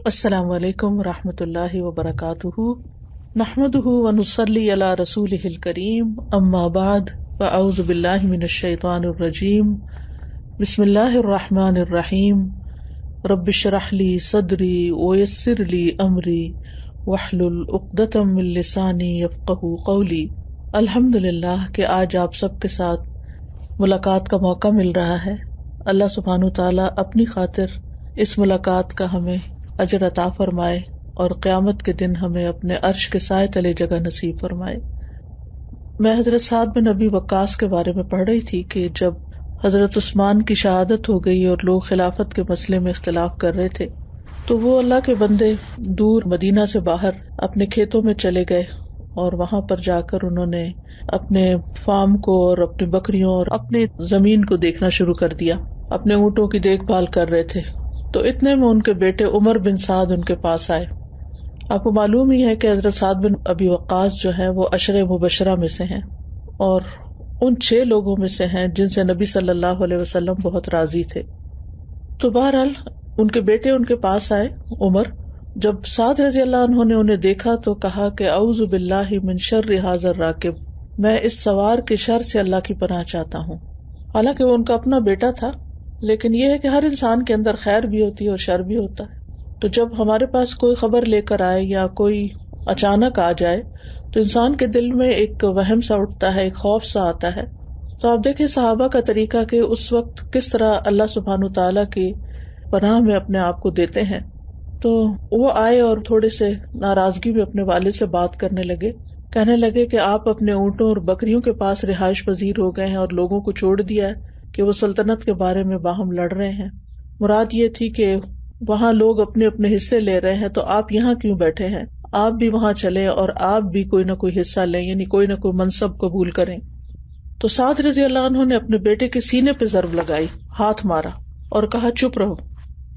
السلام علیکم ورحمۃ اللہ وبرکاتہ، نحمدہ ونصلی علی رسولہ الکریم، اما بعد فاعوذ باللہ من الشیطان الرجیم، بسم اللہ الرحمن الرحیم، رب اشرح لی صدری ویسر لی امری واحلل عقدۃ من لسانی یفقہوا قولی۔ الحمدللہ کہ آج آپ سب کے ساتھ ملاقات کا موقع مل رہا ہے۔ اللہ سبحانہ تعالیٰ اپنی خاطر اس ملاقات کا ہمیں اجر عطا فرمائے اور قیامت کے دن ہمیں اپنے عرش کے سائے تلے جگہ نصیب فرمائے۔ میں حضرت سعد بن ابی وقاص کے بارے میں پڑھ رہی تھی کہ جب حضرت عثمان کی شہادت ہو گئی اور لوگ خلافت کے مسئلے میں اختلاف کر رہے تھے تو وہ اللہ کے بندے دور مدینہ سے باہر اپنے کھیتوں میں چلے گئے اور وہاں پر جا کر انہوں نے اپنے فارم کو اور اپنی بکریوں اور اپنی زمین کو دیکھنا شروع کر دیا، اپنے اونٹوں کی دیکھ بھال کر رہے تھے۔ تو اتنے میں ان کے بیٹے عمر بن سعد ان کے پاس آئے۔ آپ کو معلوم ہی ہے کہ حضرت سعد بن ابی وقاص جو ہیں وہ عشرہ مبشرہ میں سے ہیں اور ان 6 لوگوں میں سے ہیں جن سے نبی صلی اللہ علیہ وسلم بہت راضی تھے۔ تو بہرحال ان کے بیٹے ان کے پاس آئے عمر۔ جب سعد رضی اللہ عنہ نے انہیں دیکھا تو کہا کہ اعوذ باللہ من شر ھذا الراکب، میں اس سوار کے شر سے اللہ کی پناہ چاہتا ہوں۔ حالانکہ وہ ان کا اپنا بیٹا تھا، لیکن یہ ہے کہ ہر انسان کے اندر خیر بھی ہوتی ہے اور شر بھی ہوتا ہے۔ تو جب ہمارے پاس کوئی خبر لے کر آئے یا کوئی اچانک آ جائے تو انسان کے دل میں ایک وہم سا اٹھتا ہے، ایک خوف سا آتا ہے۔ تو آپ دیکھیں صحابہ کا طریقہ کہ اس وقت کس طرح اللہ سبحانہ تعالیٰ کی پناہ میں اپنے آپ کو دیتے ہیں۔ تو وہ آئے اور تھوڑے سے ناراضگی میں اپنے والد سے بات کرنے لگے، کہنے لگے کہ آپ اپنے اونٹوں اور بکریوں کے پاس رہائش پذیر ہو گئے ہیں اور لوگوں کو چھوڑ دیا ہے کہ وہ سلطنت کے بارے میں باہم لڑ رہے ہیں۔ مراد یہ تھی کہ وہاں لوگ اپنے اپنے حصے لے رہے ہیں تو آپ یہاں کیوں بیٹھے ہیں، آپ بھی وہاں چلیں اور آپ بھی کوئی نہ کوئی حصہ لیں، یعنی کوئی نہ کوئی منصب قبول کریں۔ تو سعد رضی اللہ عنہ نے اپنے بیٹے کے سینے پہ ضرب لگائی، ہاتھ مارا اور کہا چپ رہو،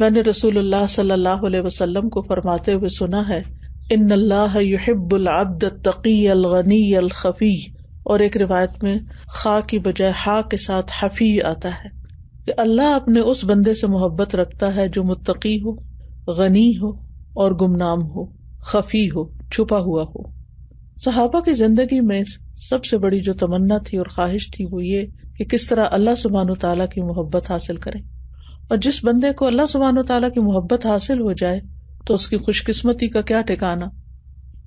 میں نے رسول اللہ صلی اللہ علیہ وسلم کو فرماتے ہوئے سنا ہے ان اللہ یحب العبد التقی الغنی الخفی، اور ایک روایت میں خا کی بجائے ہا کے ساتھ حفی آتا ہے کہ اللہ اپنے اس بندے سے محبت رکھتا ہے جو متقی ہو، غنی ہو اور گمنام ہو، خفی ہو، چھپا ہوا ہو۔ صحابہ کی زندگی میں سب سے بڑی جو تمنا تھی اور خواہش تھی وہ یہ کہ کس طرح اللہ سبحانہ تعالیٰ کی محبت حاصل کریں، اور جس بندے کو اللہ سبحانہ تعالیٰ کی محبت حاصل ہو جائے تو اس کی خوش قسمتی کا کیا ٹھکانا۔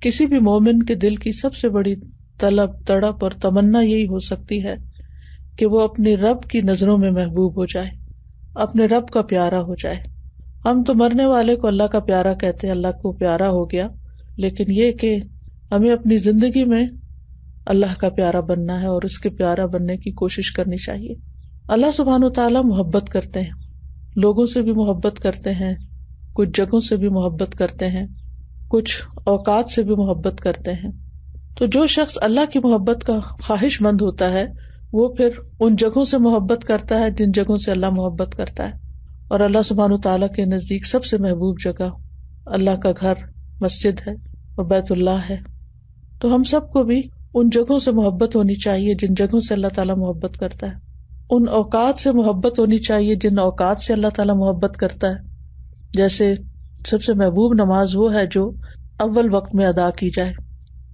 کسی بھی مومن کے دل کی سب سے بڑی طلب، تڑپ اور تمنا یہی ہو سکتی ہے کہ وہ اپنے رب کی نظروں میں محبوب ہو جائے، اپنے رب کا پیارا ہو جائے۔ ہم تو مرنے والے کو اللہ کا پیارا کہتے ہیں، اللہ کو پیارا ہو گیا، لیکن یہ کہ ہمیں اپنی زندگی میں اللہ کا پیارا بننا ہے اور اس کے پیارا بننے کی کوشش کرنی چاہیے۔ اللہ سبحانہ و تعالیٰ محبت کرتے ہیں، لوگوں سے بھی محبت کرتے ہیں، کچھ جگہوں سے بھی محبت کرتے ہیں، کچھ اوقات سے بھی محبت کرتے ہیں۔ تو جو شخص اللہ کی محبت کا خواہش مند ہوتا ہے وہ پھر ان جگہوں سے محبت کرتا ہے جن جگہوں سے اللہ محبت کرتا ہے، اور اللہ سبحانہ تعالیٰ کے نزدیک سب سے محبوب جگہ اللہ کا گھر، مسجد ہے اور بیت اللہ ہے۔ تو ہم سب کو بھی ان جگہوں سے محبت ہونی چاہیے جن جگہوں سے اللہ تعالیٰ محبت کرتا ہے، ان اوقات سے محبت ہونی چاہیے جن اوقات سے اللہ تعالیٰ محبت کرتا ہے۔ جیسے سب سے محبوب نماز وہ ہے جو اول وقت میں ادا کی جائے،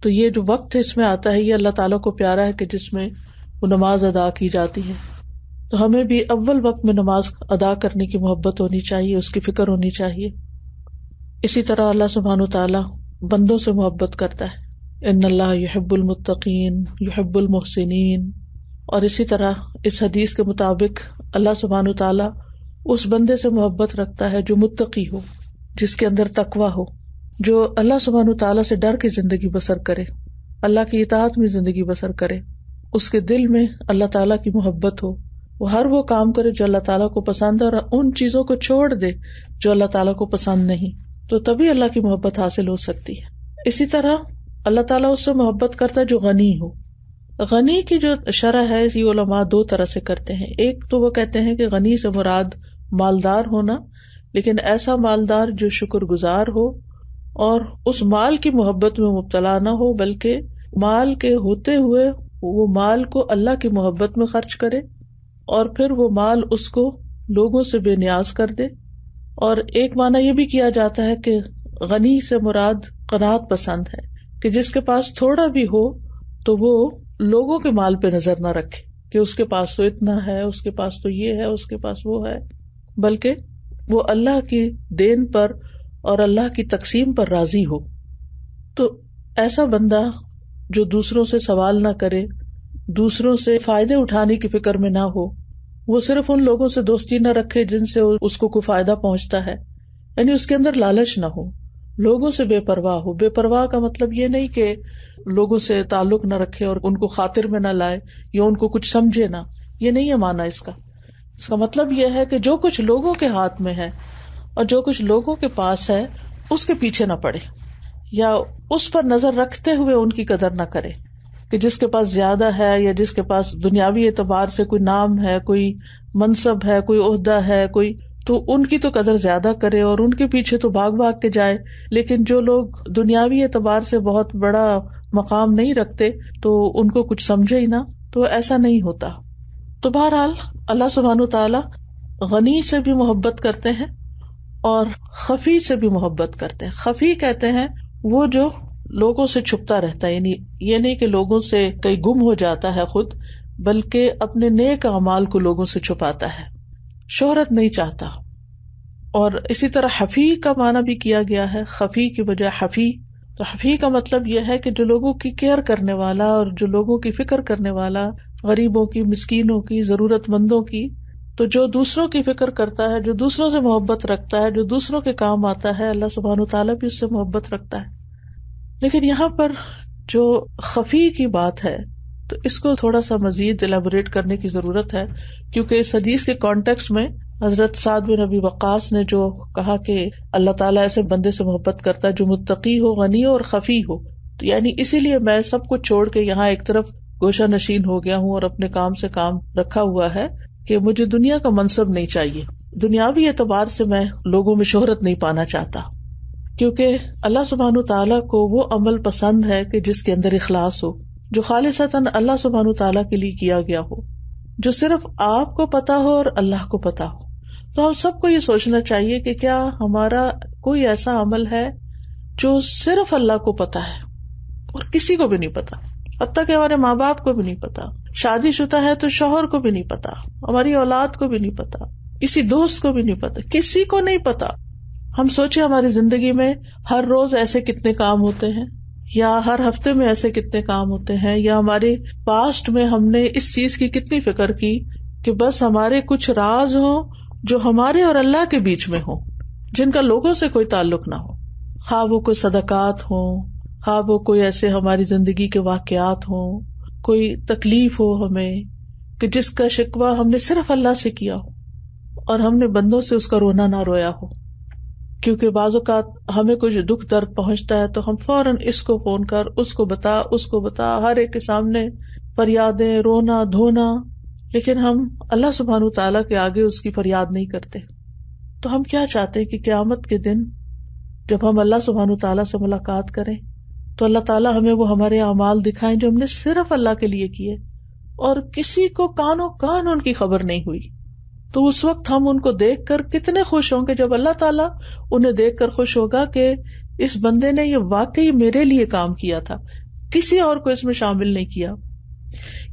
تو یہ جو وقت اس میں آتا ہے یہ اللہ تعالیٰ کو پیارا ہے کہ جس میں وہ نماز ادا کی جاتی ہے۔ تو ہمیں بھی اول وقت میں نماز ادا کرنے کی محبت ہونی چاہیے، اس کی فکر ہونی چاہیے۔ اسی طرح اللہ سبحانہ تعالیٰ بندوں سے محبت کرتا ہے، ان اللہ یحب المتقین یحب المحسنین، اور اسی طرح اس حدیث کے مطابق اللہ سبحانہ تعالیٰ اس بندے سے محبت رکھتا ہے جو متقی ہو، جس کے اندر تقویٰ ہو، جو اللہ سبحانہ تعالیٰ سے ڈر کے زندگی بسر کرے، اللہ کی اطاعت میں زندگی بسر کرے، اس کے دل میں اللہ تعالیٰ کی محبت ہو، وہ ہر وہ کام کرے جو اللہ تعالیٰ کو پسند ہے اور ان چیزوں کو چھوڑ دے جو اللہ تعالیٰ کو پسند نہیں، تو تبھی اللہ کی محبت حاصل ہو سکتی ہے۔ اسی طرح اللہ تعالیٰ اس سے محبت کرتا ہے جو غنی ہو۔ غنی کی جو شرح ہے یہ علماء 2 طرح سے کرتے ہیں۔ ایک تو وہ کہتے ہیں کہ غنی سے مراد مالدار ہونا، لیکن ایسا مالدار جو شکر گزار ہو اور اس مال کی محبت میں مبتلا نہ ہو، بلکہ مال کے ہوتے ہوئے وہ مال کو اللہ کی محبت میں خرچ کرے اور پھر وہ مال اس کو لوگوں سے بے نیاز کر دے اور ایک معنی یہ بھی کیا جاتا ہے کہ غنی سے مراد قناعت پسند ہے، کہ جس کے پاس تھوڑا بھی ہو تو وہ لوگوں کے مال پہ نظر نہ رکھے کہ اس کے پاس تو اتنا ہے، اس کے پاس تو یہ ہے، اس کے پاس وہ ہے، بلکہ وہ اللہ کی دین پر اور اللہ کی تقسیم پر راضی ہو. تو ایسا بندہ جو دوسروں سے سوال نہ کرے، دوسروں سے فائدے اٹھانے کی فکر میں نہ ہو، وہ صرف ان لوگوں سے دوستی نہ رکھے جن سے اس کو کوئی فائدہ پہنچتا ہے، یعنی اس کے اندر لالچ نہ ہو، لوگوں سے بے پرواہ ہو. بے پرواہ کا مطلب یہ نہیں کہ لوگوں سے تعلق نہ رکھے اور ان کو خاطر میں نہ لائے یا ان کو کچھ سمجھے نہ، یہ نہیں ہے معنی اس کا. اس کا مطلب یہ ہے کہ جو کچھ لوگوں کے ہاتھ میں ہے اور جو کچھ لوگوں کے پاس ہے اس کے پیچھے نہ پڑے، یا اس پر نظر رکھتے ہوئے ان کی قدر نہ کرے کہ جس کے پاس زیادہ ہے یا جس کے پاس دنیاوی اعتبار سے کوئی نام ہے، کوئی منصب ہے، کوئی عہدہ ہے، کوئی، تو ان کی تو قدر زیادہ کرے اور ان کے پیچھے تو بھاگ بھاگ کے جائے. لیکن جو لوگ دنیاوی اعتبار سے بہت بڑا مقام نہیں رکھتے تو ان کو کچھ سمجھے ہی نہ، تو ایسا نہیں ہوتا. تو بہرحال اللہ سبحانہ وتعالی غنی سے بھی محبت کرتے ہیں اور خفی سے بھی محبت کرتے ہیں. خفی کہتے ہیں وہ جو لوگوں سے چھپتا رہتا ہے، یعنی یہ نہیں کہ لوگوں سے کہیں گم ہو جاتا ہے خود، بلکہ اپنے نیک اعمال کو لوگوں سے چھپاتا ہے، شہرت نہیں چاہتا. اور اسی طرح حفی کا معنی بھی کیا گیا ہے، خفی کی بجائے حفی. تو حفی کا مطلب یہ ہے کہ جو لوگوں کی کیئر کرنے والا اور جو لوگوں کی فکر کرنے والا، غریبوں کی، مسکینوں کی، ضرورت مندوں کی. تو جو دوسروں کی فکر کرتا ہے، جو دوسروں سے محبت رکھتا ہے، جو دوسروں کے کام آتا ہے، اللہ سبحانہ وتعالیٰ بھی اس سے محبت رکھتا ہے. لیکن یہاں پر جو خفی کی بات ہے تو اس کو تھوڑا سا مزید الیبوریٹ کرنے کی ضرورت ہے، کیونکہ اس حدیث کے کانٹیکسٹ میں حضرت سعد بن ابی وقاص نے جو کہا کہ اللہ تعالیٰ ایسے بندے سے محبت کرتا ہے جو متقی ہو، غنی ہو اور خفی ہو. تو یعنی اسی لیے میں سب کچھ چھوڑ کے یہاں ایک طرف گوشہ نشین ہو گیا ہوں اور اپنے کام سے کام رکھا ہوا ہے کہ مجھے دنیا کا منصب نہیں چاہیے، دنیاوی اعتبار سے میں لوگوں میں شہرت نہیں پانا چاہتا، کیونکہ اللہ سبحانہ تعالیٰ کو وہ عمل پسند ہے کہ جس کے اندر اخلاص ہو، جو خالصتاً اللہ سبحانہ تعالیٰ کے لیے کیا گیا ہو، جو صرف آپ کو پتا ہو اور اللہ کو پتا ہو. تو ہم سب کو یہ سوچنا چاہیے کہ کیا ہمارا کوئی ایسا عمل ہے جو صرف اللہ کو پتا ہے اور کسی کو بھی نہیں پتا، حتیٰ کہ ہمارے ماں باپ کو بھی نہیں پتا، شادی شدہ ہے تو شوہر کو بھی نہیں پتا، ہماری اولاد کو بھی نہیں پتا، کسی دوست کو بھی نہیں پتا، کسی کو نہیں پتا. ہم سوچے ہماری زندگی میں ہر روز ایسے کتنے کام ہوتے ہیں، یا ہر ہفتے میں ایسے کتنے کام ہوتے ہیں، یا ہمارے پاسٹ میں ہم نے اس چیز کی کتنی فکر کی کہ بس ہمارے کچھ راز ہوں جو ہمارے اور اللہ کے بیچ میں ہوں، جن کا لوگوں سے کوئی تعلق نہ ہو، خواہ وہ کوئی صدقات ہوں، خواہ وہ کوئی ایسے ہماری زندگی کے واقعات ہوں، کوئی تکلیف ہو ہمیں کہ جس کا شکوہ ہم نے صرف اللہ سے کیا ہو اور ہم نے بندوں سے اس کا رونا نہ رویا ہو. کیونکہ بعض اوقات ہمیں کچھ دکھ درد پہنچتا ہے تو ہم فوراً اس کو فون کر اس کو بتا ہر ایک کے سامنے فریادیں، رونا دھونا، لیکن ہم اللہ سبحانہ تعالیٰ کے آگے اس کی فریاد نہیں کرتے. تو ہم کیا چاہتے ہیں کہ قیامت کے دن جب ہم اللہ سبحانہ تعالیٰ سے ملاقات کریں تو اللہ تعالیٰ ہمیں وہ ہمارے اعمال دکھائیں جو ہم نے صرف اللہ کے لیے کیے اور کسی کو کانوں کان ان کی خبر نہیں ہوئی. تو اس وقت ہم ان کو دیکھ کر کتنے خوش ہوں گے جب اللہ تعالیٰ انہیں دیکھ کر خوش ہوگا کہ اس بندے نے یہ واقعی میرے لیے کام کیا تھا، کسی اور کو اس میں شامل نہیں کیا.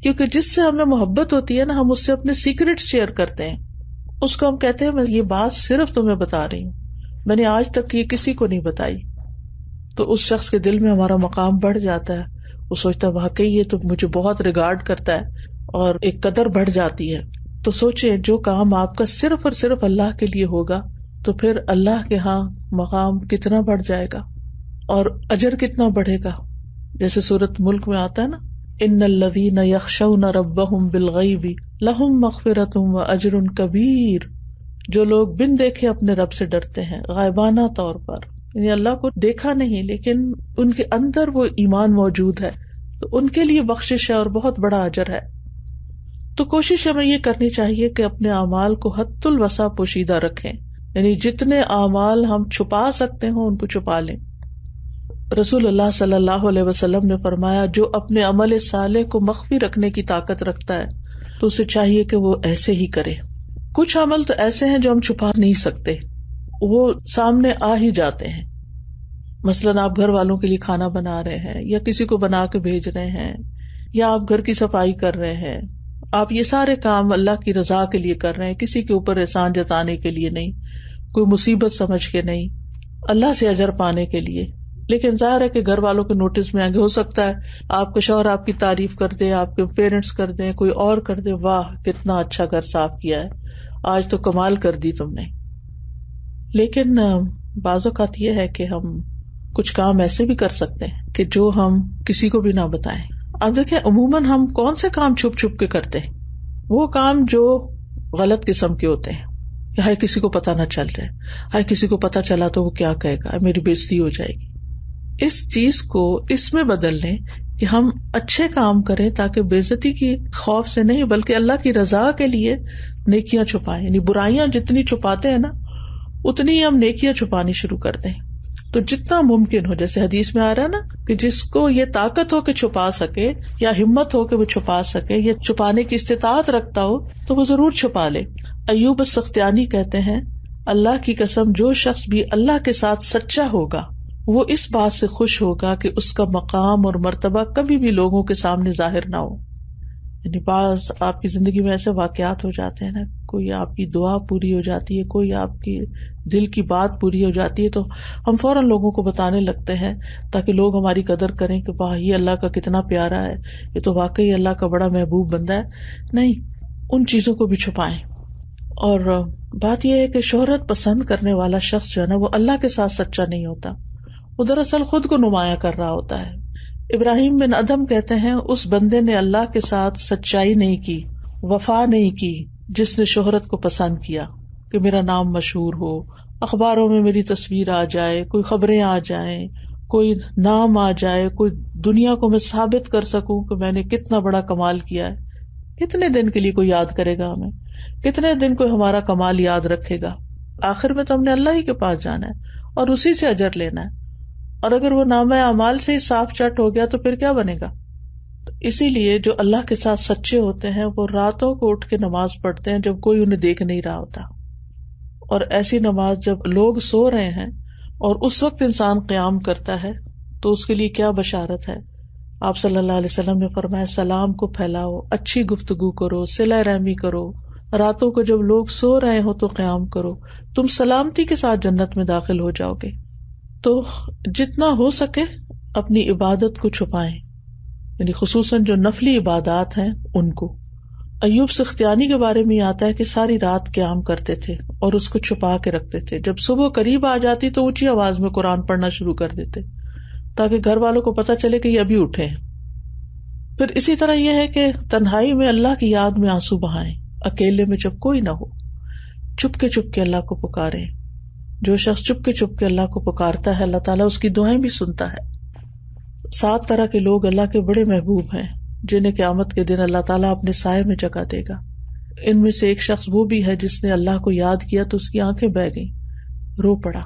کیونکہ جس سے ہمیں محبت ہوتی ہے نا، ہم اس سے اپنے سیکرٹ شیئر کرتے ہیں، اس کو ہم کہتے ہیں میں یہ بات صرف تمہیں بتا رہی ہوں، میں نے آج تک یہ کسی کو نہیں بتائی. تو اس شخص کے دل میں ہمارا مقام بڑھ جاتا ہے، وہ سوچتا ہے واقعی یہ تو مجھے بہت ریگارڈ کرتا ہے اور ایک قدر بڑھ جاتی ہے. تو سوچیں جو کام آپ کا صرف اور صرف اللہ کے لیے ہوگا تو پھر اللہ کے ہاں مقام کتنا بڑھ جائے گا اور اجر کتنا بڑھے گا. جیسے سورۃ ملک میں آتا ہے نا، ان الذین یخشون ربہم بالغیب لہم مغفرۃ واجر کبیر. جو لوگ بن دیکھے اپنے رب سے ڈرتے ہیں غائبانہ طور پر، یعنی اللہ کو دیکھا نہیں لیکن ان کے اندر وہ ایمان موجود ہے، تو ان کے لیے بخشش ہے اور بہت بڑا اجر ہے. تو کوشش ہمیں یہ کرنی چاہیے کہ اپنے اعمال کو حد الوسع پوشیدہ رکھیں، یعنی جتنے اعمال ہم چھپا سکتے ہوں ان کو چھپا لیں. رسول اللہ صلی اللہ علیہ وسلم نے فرمایا جو اپنے عمل صالح کو مخفی رکھنے کی طاقت رکھتا ہے تو اسے چاہیے کہ وہ ایسے ہی کرے. کچھ عمل تو ایسے ہیں جو ہم چھپا نہیں سکتے، وہ سامنے آ ہی جاتے ہیں. مثلاً آپ گھر والوں کے لیے کھانا بنا رہے ہیں یا کسی کو بنا کے بھیج رہے ہیں یا آپ گھر کی صفائی کر رہے ہیں، آپ یہ سارے کام اللہ کی رضا کے لیے کر رہے ہیں، کسی کے اوپر احسان جتانے کے لیے نہیں، کوئی مصیبت سمجھ کے نہیں، اللہ سے اجر پانے کے لیے. لیکن ظاہر ہے کہ گھر والوں کے نوٹس میں آگے ہو سکتا ہے آپ کا شوہر آپ کی تعریف کر دے، آپ کے پیرنٹس کر دیں، کوئی اور کر دے، واہ کتنا اچھا گھر صاف کیا ہے، آج تو کمال کر دی تم نے. لیکن بعض اوقات یہ ہے کہ ہم کچھ کام ایسے بھی کر سکتے ہیں کہ جو ہم کسی کو بھی نہ بتائیں. اب دیکھیں عموماً ہم کون سے کام چھپ چھپ کے کرتے ہیں؟ وہ کام جو غلط قسم کے ہوتے ہیں. ہائے کسی کو پتہ نہ چل جائے، ہائے کسی کو پتہ چلا تو وہ کیا کہے گا، میری بےزتی ہو جائے گی. اس چیز کو اس میں بدل لیں کہ ہم اچھے کام کریں تاکہ بےزتی کی خوف سے نہیں بلکہ اللہ کی رضا کے لیے نیکیاں چھپائیں. یعنی برائیاں جتنی چھپاتے ہیں نا اتنی ہی ہم نیکیاں چھپانی شروع کر دیں. تو جتنا ممکن ہو، جیسے حدیث میں آ رہا ہے نا کہ جس کو یہ طاقت ہو کہ چھپا سکے یا ہمت ہو کہ وہ چھپا سکے یا چھپانے کی استطاعت رکھتا ہو تو وہ ضرور چھپا لے. ایوب السختیانی کہتے ہیں اللہ کی قسم جو شخص بھی اللہ کے ساتھ سچا ہوگا وہ اس بات سے خوش ہوگا کہ اس کا مقام اور مرتبہ کبھی بھی لوگوں کے سامنے ظاہر نہ ہو. یعنی بعض آپ کی زندگی میں ایسے واقعات ہو جاتے ہیں نا، کوئی آپ کی دعا پوری ہو جاتی ہے، کوئی آپ کی دل کی بات پوری ہو جاتی ہے تو ہم فوراً لوگوں کو بتانے لگتے ہیں تاکہ لوگ ہماری قدر کریں کہ واہ یہ اللہ کا کتنا پیارا ہے، یہ تو واقعی اللہ کا بڑا محبوب بندہ ہے. نہیں، ان چیزوں کو بھی چھپائیں. اور بات یہ ہے کہ شہرت پسند کرنے والا شخص جو ہے نا وہ اللہ کے ساتھ سچا نہیں ہوتا، وہ دراصل خود کو نمایاں کر رہا ہوتا ہے. ابراہیم بن ادم کہتے ہیں اس بندے نے اللہ کے ساتھ سچائی نہیں کی، وفا نہیں کی جس نے شہرت کو پسند کیا کہ میرا نام مشہور ہو، اخباروں میں میری تصویر آ جائے، کوئی خبریں آ جائیں، کوئی نام آ جائے، کوئی دنیا کو میں ثابت کر سکوں کہ میں نے کتنا بڑا کمال کیا ہے. کتنے دن کے لیے کوئی یاد کرے گا ہمیں؟ کتنے دن کوئی ہمارا کمال یاد رکھے گا؟ آخر میں تو ہم نے اللہ ہی کے پاس جانا ہے اور اسی سے اجر لینا ہے. اور اگر وہ نامہ اعمال سے ہی صاف چٹ ہو گیا تو پھر کیا بنے گا؟ تو اسی لیے جو اللہ کے ساتھ سچے ہوتے ہیں وہ راتوں کو اٹھ کے نماز پڑھتے ہیں جب کوئی انہیں دیکھ نہیں رہا ہوتا. اور ایسی نماز جب لوگ سو رہے ہیں اور اس وقت انسان قیام کرتا ہے تو اس کے لیے کیا بشارت ہے. آپ صلی اللہ علیہ وسلم نے فرمایا سلام کو پھیلاؤ، اچھی گفتگو کرو، صلہ رحمی کرو، راتوں کو جب لوگ سو رہے ہو تو قیام کرو، تم سلامتی کے ساتھ جنت میں داخل ہو جاؤ گے. تو جتنا ہو سکے اپنی عبادت کو چھپائیں، یعنی خصوصاً جو نفلی عبادات ہیں ان کو. ایوب سختیانی کے بارے میں آتا ہے کہ ساری رات قیام کرتے تھے اور اس کو چھپا کے رکھتے تھے. جب صبح قریب آ جاتی تو اونچی آواز میں قرآن پڑھنا شروع کر دیتے تاکہ گھر والوں کو پتہ چلے کہ یہ ابھی اٹھے ہیں. پھر اسی طرح یہ ہے کہ تنہائی میں اللہ کی یاد میں آنسو بہائیں، اکیلے میں جب کوئی نہ ہو چپ کے اللہ کو پکاریں. جو شخص چپ کے اللہ کو پکارتا ہے اللہ تعالیٰ اس کی دعائیں بھی سنتا ہے. 7 طرح کے لوگ اللہ کے بڑے محبوب ہیں جنہیں قیامت کے دن اللہ تعالیٰ اپنے سائے میں جگہ دے گا. ان میں سے ایک شخص وہ بھی ہے جس نے اللہ کو یاد کیا تو اس کی آنکھیں بہہ گئیں، رو پڑا.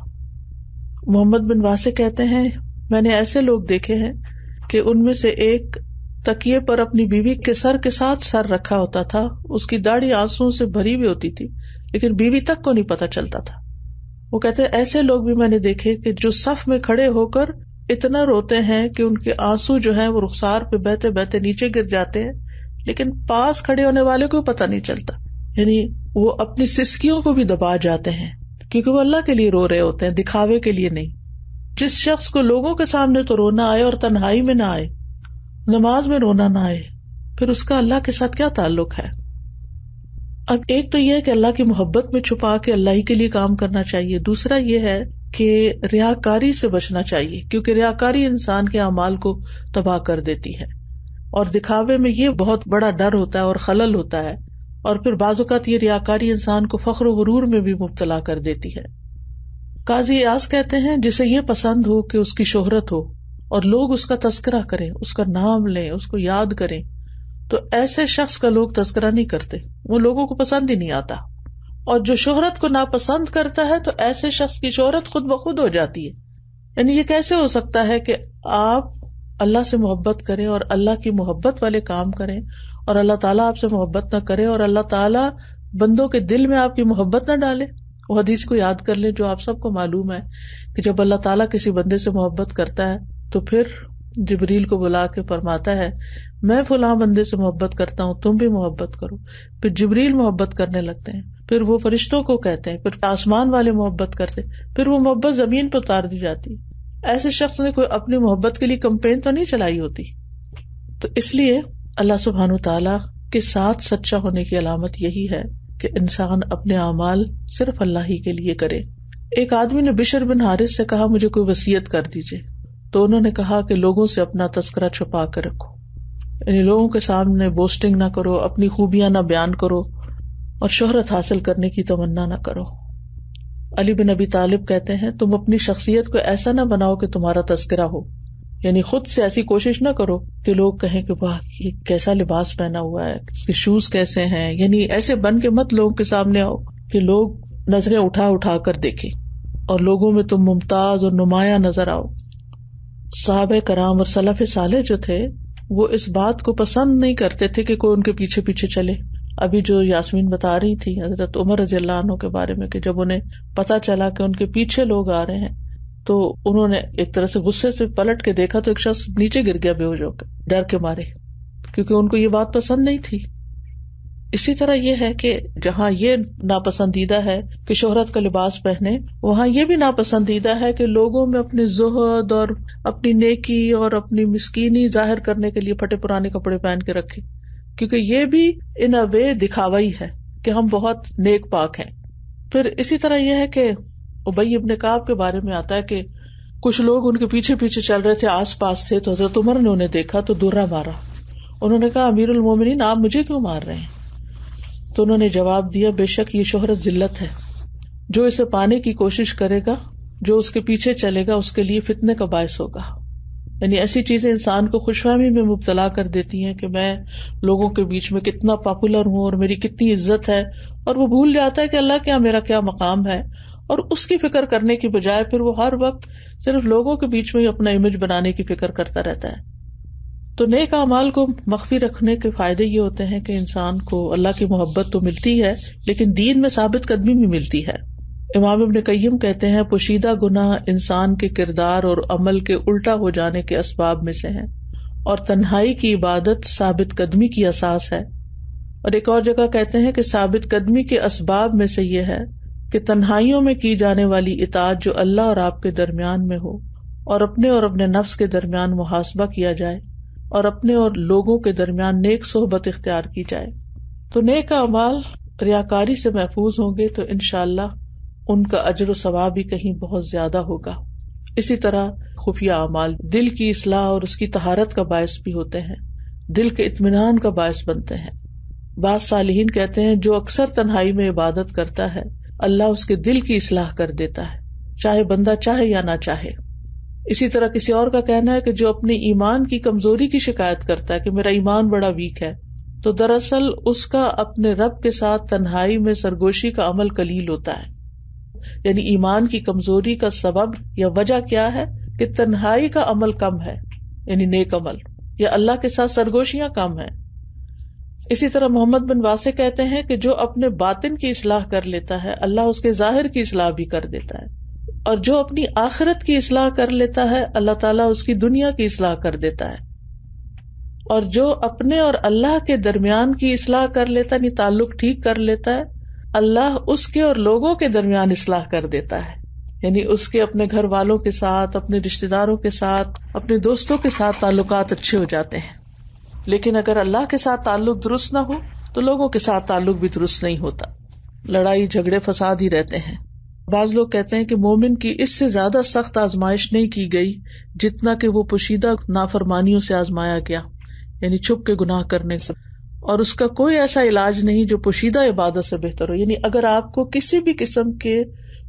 محمد بن واسع کہتے ہیں میں نے ایسے لوگ دیکھے ہیں کہ ان میں سے ایک تکیے پر اپنی بیوی کے سر کے ساتھ سر رکھا ہوتا تھا، اس کی داڑھی آنسوؤں سے بھری ہوئی ہوتی تھی لیکن بیوی تک کو نہیں پتا چلتا تھا. وہ کہتے ہیں ایسے لوگ بھی میں نے دیکھے کہ جو صف میں کھڑے ہو کر اتنا روتے ہیں کہ ان کے آنسو جو ہیں وہ رخسار پہ بہتے بہتے نیچے گر جاتے ہیں لیکن پاس کھڑے ہونے والے کو پتہ نہیں چلتا. یعنی وہ اپنی سسکیوں کو بھی دبا جاتے ہیں کیونکہ وہ اللہ کے لیے رو رہے ہوتے ہیں، دکھاوے کے لیے نہیں. جس شخص کو لوگوں کے سامنے تو رونا آئے اور تنہائی میں نہ آئے، نماز میں رونا نہ آئے، پھر اس کا اللہ کے ساتھ کیا تعلق ہے؟ اب ایک تو یہ ہے کہ اللہ کی محبت میں چھپا کے اللہ ہی کے لیے کام کرنا چاہیے. دوسرا یہ ہے کہ ریاکاری سے بچنا چاہیے کیونکہ ریاکاری انسان کے اعمال کو تباہ کر دیتی ہے اور دکھاوے میں یہ بہت بڑا ڈر ہوتا ہے اور خلل ہوتا ہے. اور پھر بعض اوقات یہ ریاکاری انسان کو فخر و غرور میں بھی مبتلا کر دیتی ہے. قاضی ایاز کہتے ہیں جسے یہ پسند ہو کہ اس کی شہرت ہو اور لوگ اس کا تذکرہ کریں، اس کا نام لیں، اس کو یاد کریں، تو ایسے شخص کا لوگ تذکرہ نہیں کرتے، وہ لوگوں کو پسند ہی نہیں آتا. اور جو شہرت کو ناپسند کرتا ہے تو ایسے شخص کی شہرت خود بخود ہو جاتی ہے. یعنی یہ کیسے ہو سکتا ہے کہ آپ اللہ سے محبت کریں اور اللہ کی محبت والے کام کریں اور اللہ تعالیٰ آپ سے محبت نہ کرے اور اللہ تعالیٰ بندوں کے دل میں آپ کی محبت نہ ڈالے؟ وہ حدیث کو یاد کر لیں جو آپ سب کو معلوم ہے کہ جب اللہ تعالیٰ کسی بندے سے محبت کرتا ہے تو پھر جبریل کو بلا کے فرماتا ہے میں فلاں بندے سے محبت کرتا ہوں، تم بھی محبت کرو. پھر جبریل محبت کرنے لگتے ہیں، پھر وہ فرشتوں کو کہتے ہیں، پھر آسمان والے محبت کرتے، پھر وہ محبت زمین پہ اتار دی جاتی. ایسے شخص نے کوئی اپنی محبت کے لیے کمپین تو نہیں چلائی ہوتی. تو اس لیے اللہ سبحانہ وتعالیٰ کے ساتھ سچا ہونے کی علامت یہی ہے کہ انسان اپنے اعمال صرف اللہ ہی کے لیے کرے. ایک آدمی نے بشر بن حارث سے کہا مجھے کوئی وصیت کر دیجئے، تو انہوں نے کہا کہ لوگوں سے اپنا تذکرہ چھپا کر رکھو، یعنی لوگوں کے سامنے بوسٹنگ نہ کرو، اپنی خوبیاں نہ بیان کرو اور شہرت حاصل کرنے کی تمنا نہ کرو. علی بن ابی طالب کہتے ہیں تم اپنی شخصیت کو ایسا نہ بناؤ کہ تمہارا تذکرہ ہو، یعنی خود سے ایسی کوشش نہ کرو کہ لوگ کہیں کہ واہ یہ کیسا لباس پہنا ہوا ہے، اس کے شوز کیسے ہیں، یعنی ایسے بن کے مت لوگوں کے سامنے آؤ کہ لوگ نظریں اٹھا اٹھا کر دیکھیں اور لوگوں میں تم ممتاز اور نمایاں نظر آؤ. صحابہ کرام اور سلف صالح جو تھے وہ اس بات کو پسند نہیں کرتے تھے کہ کوئی ان کے پیچھے پیچھے چلے. ابھی جو یاسمین بتا رہی تھی حضرت عمر رضی اللہ عنہ کے بارے میں کہ جب انہیں پتا چلا کہ ان کے پیچھے لوگ آ رہے ہیں تو انہوں نے ایک طرح سے غصے سے پلٹ کے دیکھا تو ایک شخص نیچے گر گیا بے ہوش ہو کے ڈر کے مارے، کیونکہ ان کو یہ بات پسند نہیں تھی. اسی طرح یہ ہے کہ جہاں یہ ناپسندیدہ ہے کہ شہرت کا لباس پہنے، وہاں یہ بھی ناپسندیدہ ہے کہ لوگوں میں اپنے زہد اور اپنی نیکی اور اپنی مسکینی ظاہر کرنے کے لیے پھٹے پرانے کپڑے پہن کے رکھے، کیونکہ یہ بھی ان اے وے دکھاوا ہی ہے کہ ہم بہت نیک پاک ہیں. پھر اسی طرح یہ ہے کہ ابی ابن کعب کے بارے میں آتا ہے کہ کچھ لوگ ان کے پیچھے پیچھے چل رہے تھے، آس پاس تھے، تو حضرت عمر نے انہیں دیکھا تو درہ مارا. انہوں نے کہا امیر المومنین آپ مجھے کیوں مار رہے ہیں؟ تو انہوں نے جواب دیا بے شک یہ شہرت ذلت ہے، جو اسے پانے کی کوشش کرے گا، جو اس کے پیچھے چلے گا اس کے لیے فتنے کا باعث ہوگا. یعنی ایسی چیزیں انسان کو خوش فہمی میں مبتلا کر دیتی ہیں کہ میں لوگوں کے بیچ میں کتنا پاپولر ہوں اور میری کتنی عزت ہے، اور وہ بھول جاتا ہے کہ اللہ کیا میرا کیا مقام ہے، اور اس کی فکر کرنے کی بجائے پھر وہ ہر وقت صرف لوگوں کے بیچ میں ہی اپنا امیج بنانے کی فکر کرتا رہتا ہے. تو نیک اعمال کو مخفی رکھنے کے فائدے یہ ہوتے ہیں کہ انسان کو اللہ کی محبت تو ملتی ہے لیکن دین میں ثابت قدمی بھی ملتی ہے. امام ابن قیم کہتے ہیں پوشیدہ گناہ انسان کے کردار اور عمل کے الٹا ہو جانے کے اسباب میں سے ہیں، اور تنہائی کی عبادت ثابت قدمی کی اساس ہے. اور ایک اور جگہ کہتے ہیں کہ ثابت قدمی کے اسباب میں سے یہ ہے کہ تنہائیوں میں کی جانے والی اطاعت جو اللہ اور آپ کے درمیان میں ہو، اور اپنے نفس کے درمیان محاسبہ کیا جائے، اور اپنے اور لوگوں کے درمیان نیک صحبت اختیار کی جائے. تو نیک اعمال ریاکاری سے محفوظ ہوں گے تو انشاءاللہ ان کا اجر و ثواب بھی کہیں بہت زیادہ ہوگا. اسی طرح خفیہ اعمال دل کی اصلاح اور اس کی طہارت کا باعث بھی ہوتے ہیں، دل کے اطمینان کا باعث بنتے ہیں. بعض صالحین کہتے ہیں جو اکثر تنہائی میں عبادت کرتا ہے اللہ اس کے دل کی اصلاح کر دیتا ہے، چاہے بندہ چاہے یا نہ چاہے. اسی طرح کسی اور کا کہنا ہے کہ جو اپنے ایمان کی کمزوری کی شکایت کرتا ہے کہ میرا ایمان بڑا ویک ہے، تو دراصل اس کا اپنے رب کے ساتھ تنہائی میں سرگوشی کا عمل قلیل ہوتا ہے. یعنی ایمان کی کمزوری کا سبب یا وجہ کیا ہے کہ تنہائی کا عمل کم ہے، یعنی نیک عمل، یا اللہ کے ساتھ سرگوشیاں کم ہیں. اسی طرح محمد بن واسع کہتے ہیں کہ جو اپنے باطن کی اصلاح کر لیتا ہے اللہ اس کے ظاہر کی اصلاح بھی کر دیتا ہے، اور جو اپنی آخرت کی اصلاح کر لیتا ہے اللہ تعالیٰ اس کی دنیا کی اصلاح کر دیتا ہے. اور جو اپنے اور اللہ کے درمیان کی اصلاح کر لیتا ہے، یعنی تعلق ٹھیک کر لیتا ہے، اللہ اس کے اور لوگوں کے درمیان اصلاح کر دیتا ہے. یعنی اس کے اپنے گھر والوں کے ساتھ، اپنے رشتہ داروں کے ساتھ، اپنے دوستوں کے ساتھ تعلقات اچھے ہو جاتے ہیں. لیکن اگر اللہ کے ساتھ تعلق درست نہ ہو تو لوگوں کے ساتھ تعلق بھی درست نہیں ہوتا، لڑائی جھگڑے فساد ہی رہتے ہیں. بعض لوگ کہتے ہیں کہ مومن کی اس سے زیادہ سخت آزمائش نہیں کی گئی جتنا کہ وہ پوشیدہ نافرمانیوں سے آزمایا گیا، یعنی چھپ کے گناہ کرنے سے، اور اس کا کوئی ایسا علاج نہیں جو پوشیدہ عبادت سے بہتر ہو. یعنی اگر آپ کو کسی بھی قسم کے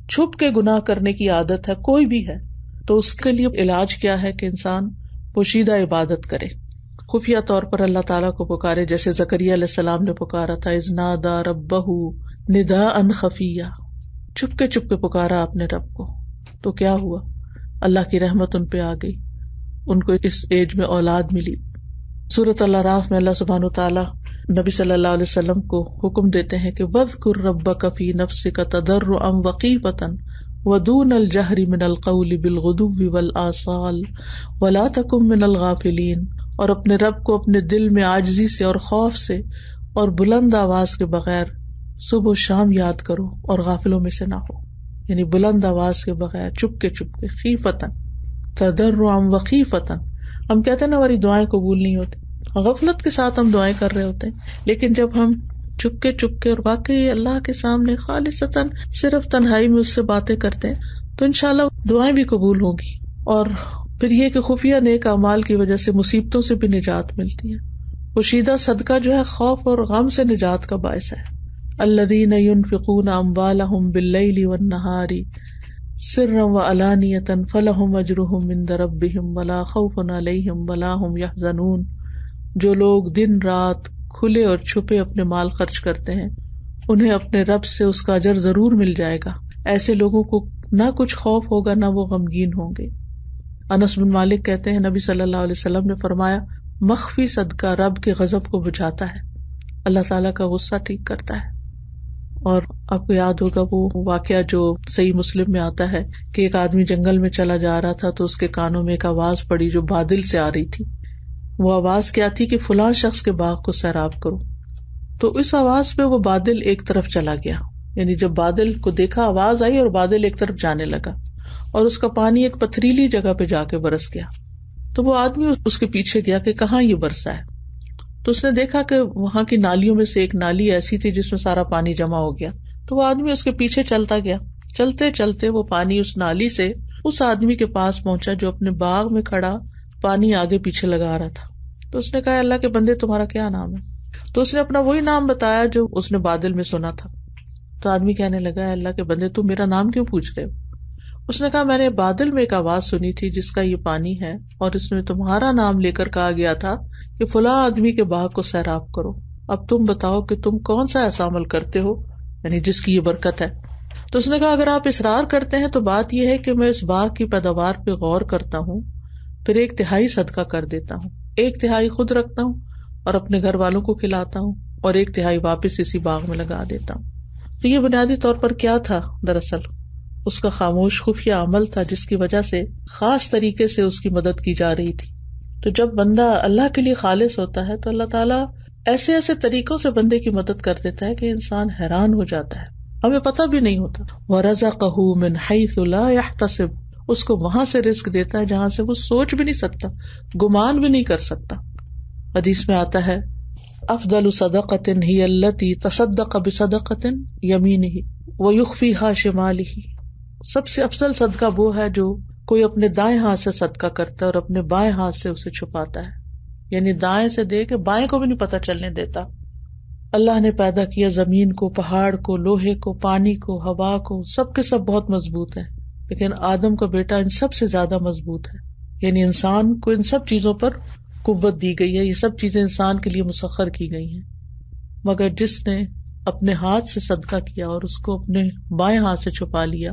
چھپ کے گناہ کرنے کی عادت ہے، کوئی بھی ہے، تو اس کے لیے علاج کیا ہے کہ انسان پوشیدہ عبادت کرے، خفیہ طور پر اللہ تعالیٰ کو پکارے، جیسے زکریا علیہ السلام نے پکارا تھا، اذ نادى ربہ نداء خفیہ، چھپ کے پکارا اپنے رب کو. تو کیا ہوا؟ اللہ کی رحمت ان پہ آ گئی، ان کو اس ایج میں اولاد ملی. سورۃ الاعراف میں اللہ سبحانہ وتعالیٰ نبی صلی اللہ علیہ وسلم کو حکم دیتے ہیں کہ وَاذْكُرْ رَبَّكَ فِي نَفْسِكَ تَضَرُّعًا وَخِيفَةً وَدُونَ الْجَهْرِ مِنَ الْقَوْلِ بِالْغُدُوِّ وَالْآصَالِ وَلَا تَكُن مِنَ الْغَافِلِينَ، اور اپنے رب کو اپنے دل میں عاجزی سے اور خوف سے اور بلند آواز کے بغیر صبح و شام یاد کرو اور غافلوں میں سے نہ ہو. یعنی بلند آواز کے بغیر، چپ کے خیفتاً، تضرعاً وخیفتاً. ہم کہتے ہیں نا ہماری دعائیں قبول نہیں ہوتی، غفلت کے ساتھ ہم دعائیں کر رہے ہوتے ہیں، لیکن جب ہم چپ کے اور واقعی اللہ کے سامنے خالصتاً صرف تنہائی میں اس سے باتیں کرتے ہیں تو انشاءاللہ دعائیں بھی قبول ہوں گی. اور پھر یہ کہ خفیہ نیک اعمال کی وجہ سے مصیبتوں سے بھی نجات ملتی ہے. پوشیدہ صدقہ جو ہے خوف اور غم سے نجات کا باعث ہے. الذین ينفقون اموالهم باللیل والنہار سرا وعلانیۃ فلہم اجرہم عند ربہم ولا خوف علیہم ولا ہم یحزنون. جو لوگ دن رات کھلے اور چھپے اپنے مال خرچ کرتے ہیں انہیں اپنے رب سے اس کا اجر ضرور مل جائے گا. ایسے لوگوں کو نہ کچھ خوف ہوگا نہ وہ غمگین ہوں گے. انس بن مالک کہتے ہیں نبی صلی اللہ علیہ وسلم نے فرمایا مخفی صدقہ رب کے غضب کو بجھاتا ہے، اللہ تعالیٰ کا غصہ ٹھیک کرتا ہے. اور آپ کو یاد ہوگا وہ واقعہ جو صحیح مسلم میں آتا ہے کہ ایک آدمی جنگل میں چلا جا رہا تھا تو اس کے کانوں میں ایک آواز پڑی جو بادل سے آ رہی تھی. وہ آواز کیا تھی کہ فلاں شخص کے باغ کو سیراب کرو. تو اس آواز پہ وہ بادل ایک طرف چلا گیا، یعنی جب بادل کو دیکھا آواز آئی اور بادل ایک طرف جانے لگا اور اس کا پانی ایک پتھریلی جگہ پہ جا کے برس گیا. تو وہ آدمی اس کے پیچھے گیا کہ کہاں یہ برسا ہے. تو اس نے دیکھا کہ وہاں کی نالیوں میں سے ایک نالی ایسی تھی جس میں سارا پانی جمع ہو گیا. تو وہ آدمی اس کے پیچھے چلتا گیا. چلتے چلتے وہ پانی اس نالی سے اس آدمی کے پاس پہنچا جو اپنے باغ میں کھڑا پانی آگے پیچھے لگا رہا تھا. تو اس نے کہا اللہ کے بندے تمہارا کیا نام ہے؟ تو اس نے اپنا وہی نام بتایا جو اس نے بادل میں سنا تھا. تو آدمی کہنے لگا اللہ کے بندے تم میرا نام کیوں پوچھ رہے ہو؟ اس نے کہا میں نے بادل میں ایک آواز سنی تھی جس کا یہ پانی ہے اور اس میں تمہارا نام لے کر کہا گیا تھا کہ فلاں آدمی کے باغ کو سیراب کرو. اب تم بتاؤ کہ تم کون سا ایسا عمل کرتے ہو یعنی جس کی یہ برکت ہے. تو اس نے کہا اگر آپ اصرار کرتے ہیں تو بات یہ ہے کہ میں اس باغ کی پیداوار پہ غور کرتا ہوں، پھر 1/3 صدقہ کر دیتا ہوں، 1/3 خود رکھتا ہوں اور اپنے گھر والوں کو کھلاتا ہوں اور 1/3 واپس اسی باغ میں لگا دیتا ہوں. تو یہ بنیادی طور پر کیا تھا؟ دراصل اس کا خاموش خفیہ عمل تھا جس کی وجہ سے خاص طریقے سے اس کی مدد کی جا رہی تھی. تو جب بندہ اللہ کے لیے خالص ہوتا ہے تو اللہ تعالیٰ ایسے ایسے طریقوں سے بندے کی مدد کر دیتا ہے کہ انسان حیران ہو جاتا ہے، ہمیں پتہ بھی نہیں ہوتا. وَرَزَقَهُ مِنْ حَيْثُ لَا يَحْتَسِبُ، اس کو وہاں سے رزق دیتا ہے جہاں سے وہ سوچ بھی نہیں سکتا، گمان بھی نہیں کر سکتا. حدیث میں آتا ہے افضل صدقۃ ہی التی تصدق بصدقۃ یمینہ ویخفیہا شمالہ. سب سے افضل صدقہ وہ ہے جو کوئی اپنے دائیں ہاتھ سے صدقہ کرتا ہے اور اپنے بائیں ہاتھ سے اسے چھپاتا ہے، یعنی دائیں سے دے کے بائیں کو بھی نہیں پتہ چلنے دیتا. اللہ نے پیدا کیا زمین کو، پہاڑ کو، لوہے کو، پانی کو، ہوا کو، سب کے سب بہت مضبوط ہیں، لیکن آدم کا بیٹا ان سب سے زیادہ مضبوط ہے. یعنی انسان کو ان سب چیزوں پر قوت دی گئی ہے، یہ سب چیزیں انسان کے لیے مسخر کی گئی ہیں، مگر جس نے اپنے ہاتھ سے صدقہ کیا اور اس کو اپنے بائیں ہاتھ سے چھپا لیا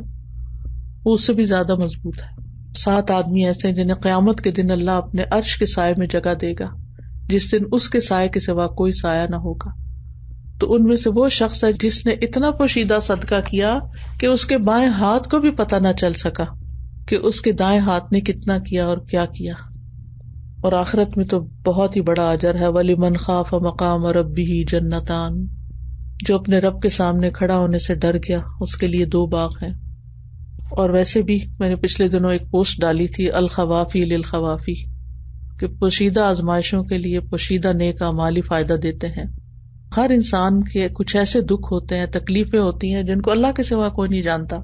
وہ اس سے بھی زیادہ مضبوط ہے. 7 آدمی ایسے ہیں جنہیں قیامت کے دن اللہ اپنے عرش کے سائے میں جگہ دے گا جس دن اس کے سائے کے سوا کوئی سایہ نہ ہوگا. تو ان میں سے وہ شخص ہے جس نے اتنا پوشیدہ صدقہ کیا کہ اس کے بائیں ہاتھ کو بھی پتہ نہ چل سکا کہ اس کے دائیں ہاتھ نے کتنا کیا اور کیا کیا. اور آخرت میں تو بہت ہی بڑا اجر ہے. وَلِمَنْ خَافَ مَقَامَ رَبِّهِ جَنَّتَانِ، جو اپنے رب کے سامنے کھڑا ہونے سے ڈر گیا اس کے لیے 2 باغ ہیں. اور ویسے بھی میں نے پچھلے دنوں ایک پوسٹ ڈالی تھی الخوافی للخوافی کہ پوشیدہ آزمائشوں کے لیے پوشیدہ نیک اعمال فائدہ دیتے ہیں. ہر انسان کے کچھ ایسے دکھ ہوتے ہیں، تکلیفیں ہوتی ہیں جن کو اللہ کے سوا کوئی نہیں جانتا.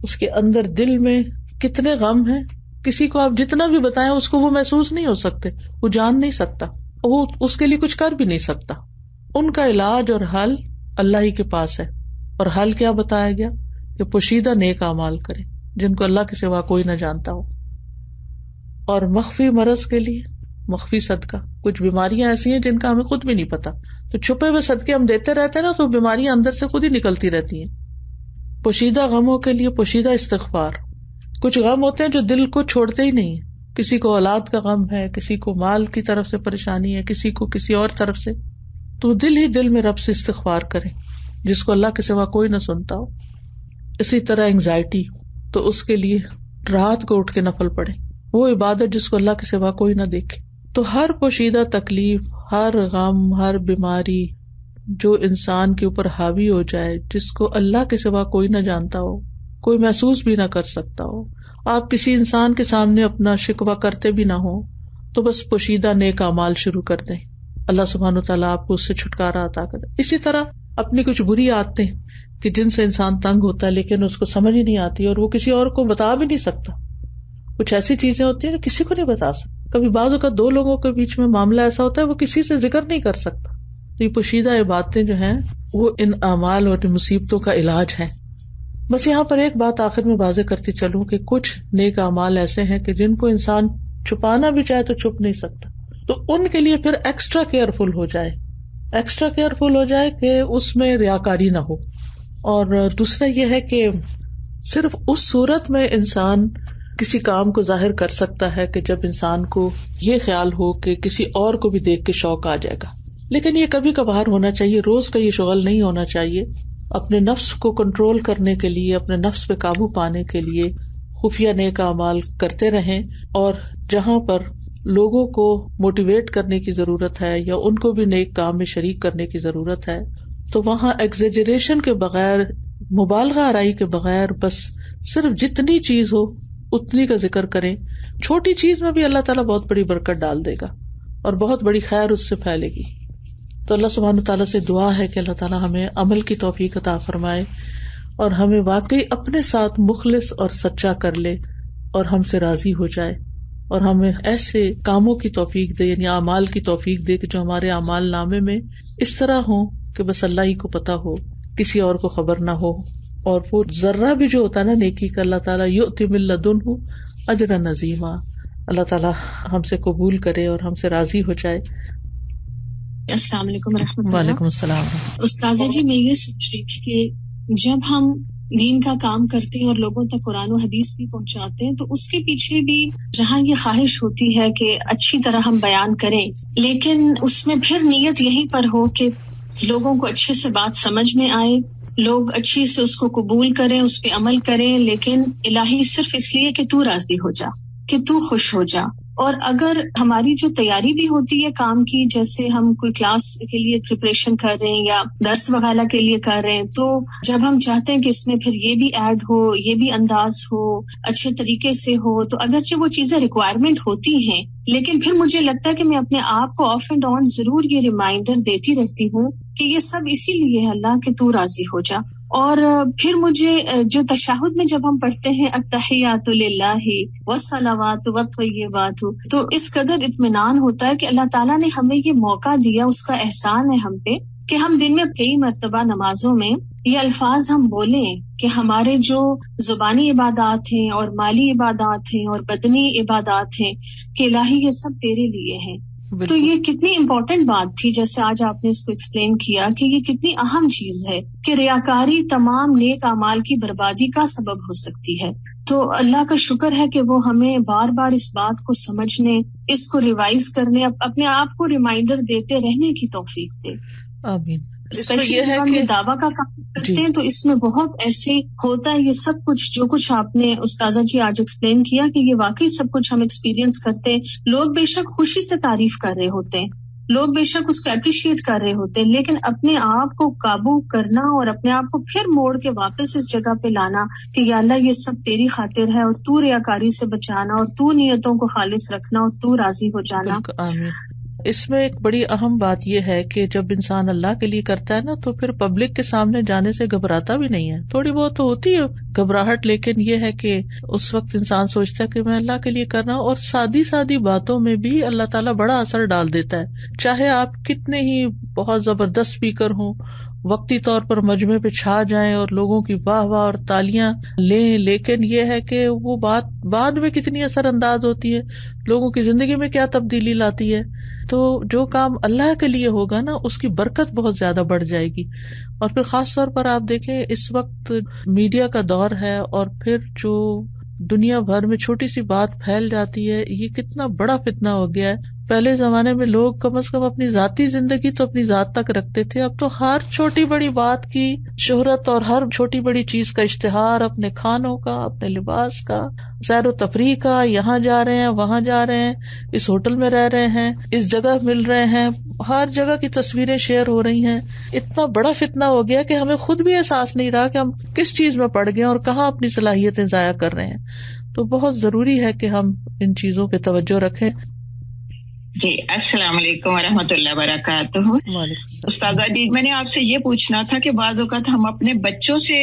اس کے اندر دل میں کتنے غم ہیں، کسی کو آپ جتنا بھی بتائیں اس کو وہ محسوس نہیں ہو سکتے، وہ جان نہیں سکتا، وہ اس کے لیے کچھ کر بھی نہیں سکتا. ان کا علاج اور حل اللہ ہی کے پاس ہے. اور حل کیا بتایا گیا کہ پوشیدہ نیک اعمال کریں جن کو اللہ کے سوا کوئی نہ جانتا ہو. اور مخفی مرض کے لیے مخفی صدقہ، کچھ بیماریاں ایسی ہیں جن کا ہمیں خود بھی نہیں پتا، تو چھپے ہوئے صدقے ہم دیتے رہتے ہیں نا تو بیماریاں اندر سے خود ہی نکلتی رہتی ہیں. پوشیدہ غموں کے لیے پوشیدہ استغفار. کچھ غم ہوتے ہیں جو دل کو چھوڑتے ہی نہیں، کسی کو اولاد کا غم ہے، کسی کو مال کی طرف سے پریشانی ہے، کسی کو کسی اور طرف سے. تو دل ہی دل میں رب سے استغفار کریں جس کو اللہ کے سوا کوئی نہ سنتا ہو. اسی طرح انگزائٹی تو اس کے لیے رات کو اٹھ کے نفل پڑھیں. وہ عبادت جس کو اللہ کے سوا کوئی نہ دیکھے. تو ہر پوشیدہ تکلیف، ہر غم، ہر بیماری جو انسان کے اوپر حاوی ہو جائے، جس کو اللہ کے سوا کوئی نہ جانتا ہو، کوئی محسوس بھی نہ کر سکتا ہو، آپ کسی انسان کے سامنے اپنا شکوہ کرتے بھی نہ ہو، تو بس پوشیدہ نیک اعمال شروع کر دیں. اللہ سبحانہ وتعالیٰ آپ کو اس سے چھٹکارا عطا کرے. اسی طرح اپنی کچھ بری عادتیں کہ جن سے انسان تنگ ہوتا ہے لیکن اس کو سمجھ ہی نہیں آتی اور وہ کسی اور کو بتا بھی نہیں سکتا. کچھ ایسی چیزیں ہوتی ہیں جو کسی کو نہیں بتا سکتا. کبھی بعض اوقات دو لوگوں کے بیچ میں معاملہ ایسا ہوتا ہے وہ کسی سے ذکر نہیں کر سکتا. تو یہ پوشیدہ عبادتیں جو ہیں وہ ان اعمال اور مصیبتوں کا علاج ہے. بس یہاں پر ایک بات آخر میں واضح کرتی چلوں کہ کچھ نیک اعمال ایسے ہیں کہ جن کو انسان چھپانا بھی چاہے تو چھپ نہیں سکتا. تو ان کے لیے پھر ایکسٹرا کیئرفل ہو جائے کہ اس میں ریاکاری نہ ہو. اور دوسرا یہ ہے کہ صرف اس صورت میں انسان کسی کام کو ظاہر کر سکتا ہے کہ جب انسان کو یہ خیال ہو کہ کسی اور کو بھی دیکھ کے شوق آ جائے گا. لیکن یہ کبھی کبھار ہونا چاہیے، روز کا یہ شغل نہیں ہونا چاہیے. اپنے نفس کو کنٹرول کرنے کے لیے، اپنے نفس پہ قابو پانے کے لیے خفیہ نیک اعمال کرتے رہیں. اور جہاں پر لوگوں کو موٹیویٹ کرنے کی ضرورت ہے یا ان کو بھی نیک کام میں شریک کرنے کی ضرورت ہے تو وہاں ایگزیجریشن کے بغیر، مبالغہ آرائی کے بغیر، بس صرف جتنی چیز ہو اتنی کا ذکر کریں. چھوٹی چیز میں بھی اللہ تعالیٰ بہت بڑی برکت ڈال دے گا اور بہت بڑی خیر اس سے پھیلے گی. تو اللہ سبحانہ تعالیٰ سے دعا ہے کہ اللہ تعالیٰ ہمیں عمل کی توفیق عطا فرمائے اور ہمیں واقعی اپنے ساتھ مخلص اور سچا کر لے اور ہم سے راضی ہو جائے، اور ہمیں ایسے کاموں کی توفیق دے، یعنی اعمال کی توفیق دے کہ جو ہمارے اعمال نامے میں اس طرح ہوں کہ بس اللہ ہی کو پتا ہو، کسی اور کو خبر نہ ہو. اور وہ ذرہ بھی جو ہوتا ہے نا نیکی کا، اللہ تعالیٰ یؤتی من لدنہ اجرا عظیما. اللہ تعالیٰ ہم سے قبول کرے اور ہم سے راضی ہو جائے. السلام علیکم ورحمۃ اللہ. وعلیکم السلام. استاذہ جی، میں یہ سوچ رہی تھی کہ جب ہم دین کا کام کرتے ہیں اور لوگوں تک قرآن و حدیث بھی پہنچاتے ہیں تو اس کے پیچھے بھی جہاں یہ خواہش ہوتی ہے کہ اچھی طرح ہم بیان کریں، لیکن اس میں پھر نیت یہیں پر ہو کہ لوگوں کو اچھے سے بات سمجھ میں آئے، لوگ اچھی سے اس کو قبول کریں، اس پہ عمل کریں، لیکن الہی صرف اس لیے کہ تو راضی ہو جا، کہ تو خوش ہو جا. اور اگر ہماری جو تیاری بھی ہوتی ہے کام کی، جیسے ہم کوئی کلاس کے لیے پریپریشن کر رہے ہیں یا درس وغیرہ کے لیے کر رہے ہیں، تو جب ہم چاہتے ہیں کہ اس میں پھر یہ بھی ایڈ ہو، یہ بھی انداز ہو، اچھے طریقے سے ہو، تو اگرچہ وہ چیزیں ریکوائرمنٹ ہوتی ہیں، لیکن پھر مجھے لگتا ہے کہ میں اپنے آپ کو آف اینڈ آن ضرور یہ ریمائنڈر دیتی رہتی ہوں کہ یہ سب اسی لیے ہے اللہ کہ تو راضی ہو جا. اور پھر مجھے جو تشہد میں جب ہم پڑھتے ہیں التحیات للہ والصلوات والطیبات، تو اس قدر اطمینان ہوتا ہے کہ اللہ تعالیٰ نے ہمیں یہ موقع دیا، اس کا احسان ہے ہم پہ کہ ہم دن میں کئی مرتبہ نمازوں میں یہ الفاظ ہم بولیں کہ ہمارے جو زبانی عبادات ہیں اور مالی عبادات ہیں اور بدنی عبادات ہیں کہ الہی یہ سب تیرے لیے ہیں. تو یہ کتنی امپورٹنٹ بات تھی، جیسے آج آپ نے اس کو ایکسپلین کیا کہ یہ کتنی اہم چیز ہے کہ ریاکاری تمام نیک اعمال کی بربادی کا سبب ہو سکتی ہے. تو اللہ کا شکر ہے کہ وہ ہمیں بار بار اس بات کو سمجھنے، اس کو ریوائز کرنے، اپنے آپ کو ریمائنڈر دیتے رہنے کی توفیق دے. آمین. اسپیشلی جب ہم یہ دعویٰ کا کام کرتے ہیں تو اس میں بہت ایسے ہوتا ہے، یہ سب کچھ جو کچھ آپ نے استاذہ جی آج ایکسپلین کیا کہ یہ واقعی سب کچھ ہم ایکسپیرینس کرتے ہیں. لوگ بے شک خوشی سے تعریف کر رہے ہوتے ہیں، لوگ بے شک اس کو اپریشیٹ کر رہے ہوتے ہیں، لیکن اپنے آپ کو قابو کرنا اور اپنے آپ کو پھر موڑ کے واپس اس جگہ پہ لانا کہ یا اللہ یہ سب تیری خاطر ہے، اور تو ریاکاری سے بچانا، اور تو نیتوں کو خالص رکھنا، اور تو راضی ہو جانا. آمین. اس میں ایک بڑی اہم بات یہ ہے کہ جب انسان اللہ کے لیے کرتا ہے نا تو پھر پبلک کے سامنے جانے سے گھبراتا بھی نہیں ہے. تھوڑی بہت تو ہوتی ہے گھبراہٹ، لیکن یہ ہے کہ اس وقت انسان سوچتا ہے کہ میں اللہ کے لیے کر رہا ہوں. اور سادی سادی باتوں میں بھی اللہ تعالیٰ بڑا اثر ڈال دیتا ہے. چاہے آپ کتنے ہی بہت زبردست اسپیکر ہوں، وقتی طور پر مجمع پہ چھا جائیں اور لوگوں کی واہ واہ اور تالیاں لیں، لیکن یہ ہے کہ وہ بات بعد میں کتنی اثر انداز ہوتی ہے، لوگوں کی زندگی میں کیا تبدیلی لاتی ہے. تو جو کام اللہ کے لیے ہوگا نا اس کی برکت بہت زیادہ بڑھ جائے گی. اور پھر خاص طور پر آپ دیکھیں اس وقت میڈیا کا دور ہے، اور پھر جو دنیا بھر میں چھوٹی سی بات پھیل جاتی ہے، یہ کتنا بڑا فتنہ ہو گیا ہے. پہلے زمانے میں لوگ کم از کم اپنی ذاتی زندگی تو اپنی ذات تک رکھتے تھے، اب تو ہر چھوٹی بڑی بات کی شہرت اور ہر چھوٹی بڑی چیز کا اشتہار، اپنے کھانوں کا، اپنے لباس کا، سیر و تفریح کا، یہاں جا رہے ہیں وہاں جا رہے ہیں، اس ہوٹل میں رہ رہے ہیں، اس جگہ مل رہے ہیں، ہر جگہ کی تصویریں شیئر ہو رہی ہیں. اتنا بڑا فتنہ ہو گیا کہ ہمیں خود بھی احساس نہیں رہا کہ ہم کس چیز میں پڑ گئے اور کہاں اپنی صلاحیتیں ضائع کر رہے ہیں. تو بہت ضروری ہے کہ ہم ان چیزوں پہ توجہ رکھیں. جی السلام علیکم ورحمۃ اللہ وبرکاتہ. استاذہ جی میں نے آپ سے یہ پوچھنا تھا کہ بعض اوقات ہم اپنے بچوں سے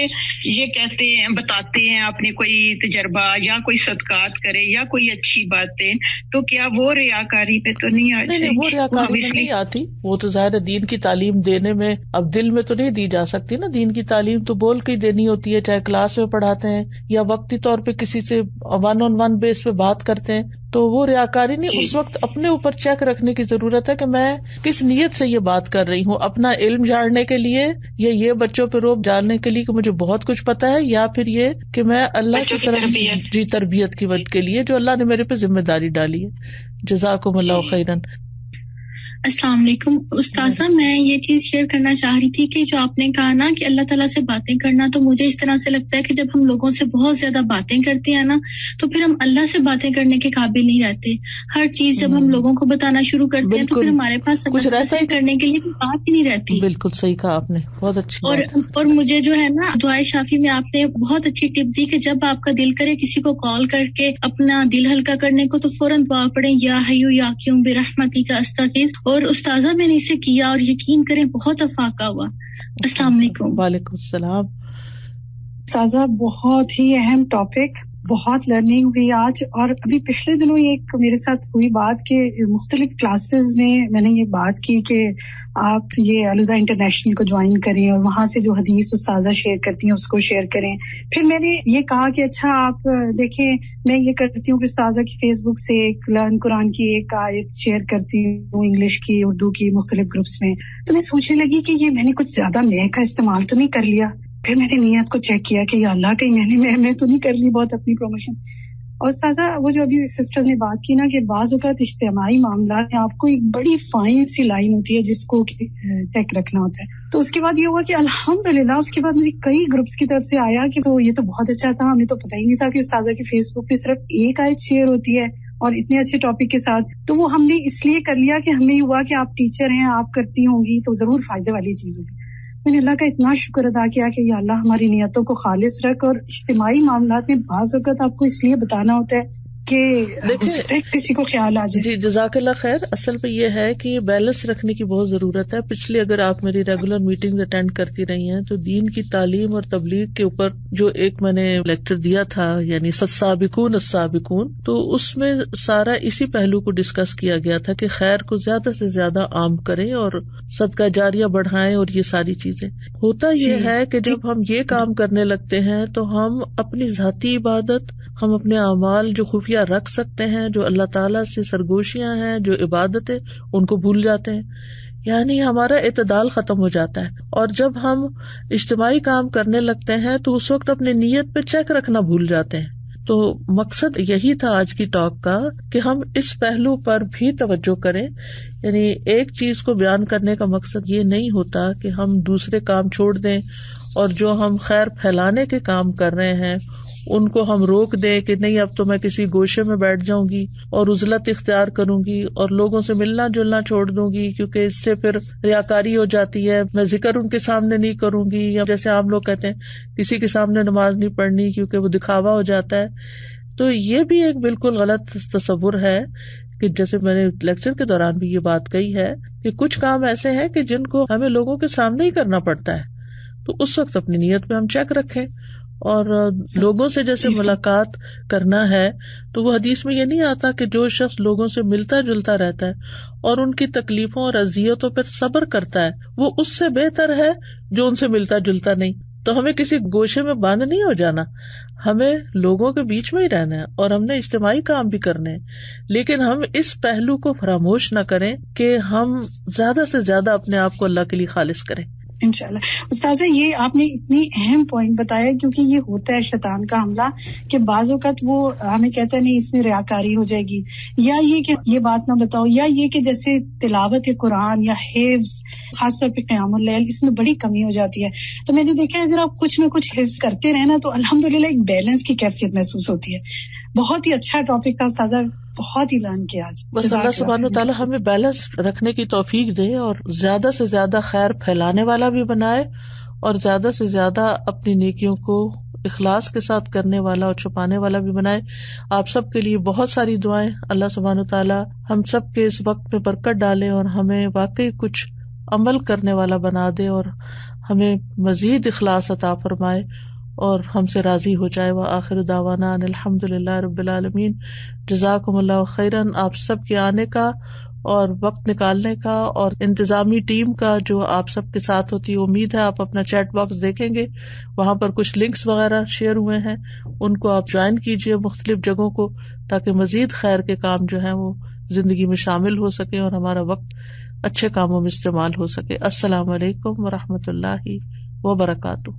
یہ کہتے ہیں، بتاتے ہیں اپنے کوئی تجربہ یا کوئی صدقات کرے یا کوئی اچھی باتیں، تو کیا وہ ریاکاری پہ تو نہیں آ جائے؟ نہیں، وہ ریاکاری میں نہیں آتی. وہ تو ظاہر دین کی تعلیم دینے میں اب دل میں تو نہیں دی جا سکتی نا. دین کی تعلیم تو بول کے ہی دینی ہوتی ہے، چاہے کلاس میں پڑھاتے ہیں یا وقتی طور پہ کسی سے 1-on-1 بیس پہ بات کرتے ہیں. تو وہ ریاکاری نہیں. اس وقت اپنے اوپر چیک رکھنے کی ضرورت ہے کہ میں کس نیت سے یہ بات کر رہی ہوں، اپنا علم جاننے کے لیے یا یہ بچوں پہ روب جاننے کے لیے کہ مجھے بہت کچھ پتا ہے، یا پھر یہ کہ میں اللہ کی طرف تربیت کی وجہ کے لیے جو اللہ نے میرے پہ ذمہ داری ڈالی ہے. جزاکم اللہ خیرن. السلام علیکم استاذہ، میں یہ چیز شیئر کرنا چاہ رہی تھی کہ جو آپ نے کہا نا کہ اللہ تعالیٰ سے باتیں کرنا، تو مجھے اس طرح سے لگتا ہے کہ جب ہم لوگوں سے بہت زیادہ باتیں کرتے ہیں نا تو پھر ہم اللہ سے باتیں کرنے کے قابل نہیں رہتے. ہر چیز جب ہم لوگوں کو بتانا شروع کرتے ہیں تو پھر ہمارے پاس کچھ رہتا کرنے کے لیے بات ہی نہیں رہتی. بالکل صحیح کہا آپ نے، بہت اچھی. اور مجھے جو ہے نا دعائے شافی میں آپ نے بہت اچھی ٹپ دی کہ جب آپ کا دل کرے کسی کو کال کر کے اپنا دل ہلکا کرنے کو تو فوراً دعا پڑھیں، یا حیو یا قیوم برحمتی کا استغیث. اور استاذہ میں نے اسے کیا اور یقین کریں بہت افاقہ ہوا. السلام علیکم. وعلیکم السلام. استاذہ بہت ہی اہم ٹاپک، بہت لرننگ ہوئی آج. اور ابھی پچھلے دنوں ایک میرے ساتھ ہوئی بات کہ مختلف کلاسز میں نے یہ بات کی کہ آپ یہ الہدا انٹرنیشنل کو جوائن کریں اور وہاں سے جو حدیث استاذہ شیئر کرتی ہیں اس کو شیئر کریں. پھر میں نے یہ کہا کہ اچھا آپ دیکھیں میں یہ کرتی ہوں کہ استاذہ کی فیس بک سے ایک لرن قرآن کی ایک آیت شیئر کرتی ہوں، انگلش کی، اردو کی، مختلف گروپس میں. تو میں سوچنے لگی کہ یہ میں نے کچھ زیادہ میں کا استعمال تو نہیں کر لیا. پھر میں نے نیت کو چیک کیا کہ یا اللہ کہیں میں تو نہیں کر لی بہت اپنی پروموشن. اور سازا وہ جو ابھی سسٹرز نے بات کی نا کہ بعض اوقات اجتماعی معاملات میں آپ کو ایک بڑی فائن سی لائن ہوتی ہے جس کو چیک رکھنا ہوتا ہے. تو اس کے بعد یہ ہوا کہ الحمدللہ اس کے بعد مجھے کئی گروپس کی طرف سے آیا کہ تو یہ تو بہت اچھا تھا، ہمیں تو پتہ ہی نہیں تھا کہ استاذہ کی فیس بک پہ صرف ایک آیت شیئر ہوتی ہے اور اتنے اچھے ٹاپک کے ساتھ. تو وہ ہم نے اس لیے کر لیا کہ ہمیں ہوا کہ آپ ٹیچر ہیں، آپ کرتی ہوں گی تو ضرور فائدے والی چیز ہوگی. میں نے اللہ کا اتنا شکر ادا کیا کہ یا اللہ ہماری نیتوں کو خالص رکھ. اور اجتماعی معاملات میں بعض اوقات آپ کو اس لیے بتانا ہوتا ہے کہ کسی کو خیال آ جائے. جی جزاک اللہ خیر. اصل میں یہ ہے کہ یہ بیلنس رکھنے کی بہت ضرورت ہے. پچھلی اگر آپ میری ریگولر میٹنگ اٹینڈ کرتی رہی ہیں تو دین کی تعلیم اور تبلیغ کے اوپر جو ایک میں نے لیکچر دیا تھا یعنی السابقون السابقون، تو اس میں سارا اسی پہلو کو ڈسکس کیا گیا تھا کہ خیر کو زیادہ سے زیادہ عام کریں اور صدقہ جاریہ بڑھائیں اور یہ ساری چیزیں. ہوتا یہ ہے کہ جب ہم یہ کام کرنے لگتے ہیں تو ہم اپنی ذاتی عبادت، ہم اپنے اعمال جو خفیہ رکھ سکتے ہیں، جو اللہ تعالیٰ سے سرگوشیاں ہیں، جو عبادتیں، ان کو بھول جاتے ہیں. یعنی ہمارا اعتدال ختم ہو جاتا ہے. اور جب ہم اجتماعی کام کرنے لگتے ہیں تو اس وقت اپنی نیت پہ چیک رکھنا بھول جاتے ہیں. تو مقصد یہی تھا آج کی ٹاک کا کہ ہم اس پہلو پر بھی توجہ کریں. یعنی ایک چیز کو بیان کرنے کا مقصد یہ نہیں ہوتا کہ ہم دوسرے کام چھوڑ دیں اور جو ہم خیر پھیلانے کے کام کر رہے ہیں ان کو ہم روک دیں کہ نہیں اب تو میں کسی گوشے میں بیٹھ جاؤں گی اور عزلت اختیار کروں گی اور لوگوں سے ملنا جلنا چھوڑ دوں گی کیونکہ اس سے پھر ریاکاری ہو جاتی ہے. میں ذکر ان کے سامنے نہیں کروں گی، یا جیسے عام لوگ کہتے ہیں کسی کے سامنے نماز نہیں پڑھنی کیونکہ وہ دکھاوا ہو جاتا ہے. تو یہ بھی ایک بالکل غلط تصور ہے کہ جیسے میں نے لیکچر کے دوران بھی یہ بات کہی ہے کہ کچھ کام ایسے ہیں کہ جن کو ہمیں لوگوں کے سامنے ہی کرنا پڑتا ہے. تو اس وقت اپنی نیت پہ ہم چیک رکھیں. اور لوگوں سے جیسے ملاقات کرنا ہے تو وہ حدیث میں یہ نہیں آتا کہ جو شخص لوگوں سے ملتا جلتا رہتا ہے اور ان کی تکلیفوں اور اذیتوں پر صبر کرتا ہے وہ اس سے بہتر ہے جو ان سے ملتا جلتا نہیں. تو ہمیں کسی گوشے میں بند نہیں ہو جانا، ہمیں لوگوں کے بیچ میں ہی رہنا ہے اور ہم نے اجتماعی کام بھی کرنے ہیں. لیکن ہم اس پہلو کو فراموش نہ کریں کہ ہم زیادہ سے زیادہ اپنے آپ کو اللہ کے لیے خالص کریں. انشاءاللہ. استاذہ یہ آپ نے اتنی اہم پوائنٹ بتایا کیونکہ یہ ہوتا ہے شیطان کا حملہ کہ بعض اوقات وہ ہمیں کہتا ہے نہیں اس میں ریاکاری ہو جائے گی، یا یہ کہ یہ بات نہ بتاؤ، یا یہ کہ جیسے تلاوت قرآن یا حفظ خاص طور پہ قیام اللیل اس میں بڑی کمی ہو جاتی ہے. تو میں نے دیکھا اگر آپ کچھ نہ کچھ حفظ کرتے رہے نا تو الحمدللہ ایک بیلنس کی کیفیت محسوس ہوتی ہے. بہت ہی اچھا ٹاپک تھا استاذہ، بہت ہی لرن کیا آج. بس اللہ سبحانہ وتعالی ہمیں بیلنس رکھنے کی توفیق دے اور زیادہ سے زیادہ خیر پھیلانے والا بھی بنائے اور زیادہ سے زیادہ اپنی نیکیوں کو اخلاص کے ساتھ کرنے والا اور چھپانے والا بھی بنائے. آپ سب کے لیے بہت ساری دعائیں. اللہ سبحانہ وتعالی ہم سب کے اس وقت میں برکت ڈالے اور ہمیں واقعی کچھ عمل کرنے والا بنا دے اور ہمیں مزید اخلاص عطا فرمائے اور ہم سے راضی ہو جائے. وآخر دعوانا ان الحمد للہ رب العالمین. جزاکم اللہ خیراً آپ سب کے آنے کا اور وقت نکالنے کا اور انتظامی ٹیم کا جو آپ سب کے ساتھ ہوتی ہے. امید ہے آپ اپنا چیٹ باکس دیکھیں گے، وہاں پر کچھ لنکس وغیرہ شیئر ہوئے ہیں، ان کو آپ جوائن کیجیے مختلف جگہوں کو تاکہ مزید خیر کے کام جو ہیں وہ زندگی میں شامل ہو سکے اور ہمارا وقت اچھے کاموں میں استعمال ہو سکے. السلام علیکم ورحمۃ اللہ وبرکاتہ.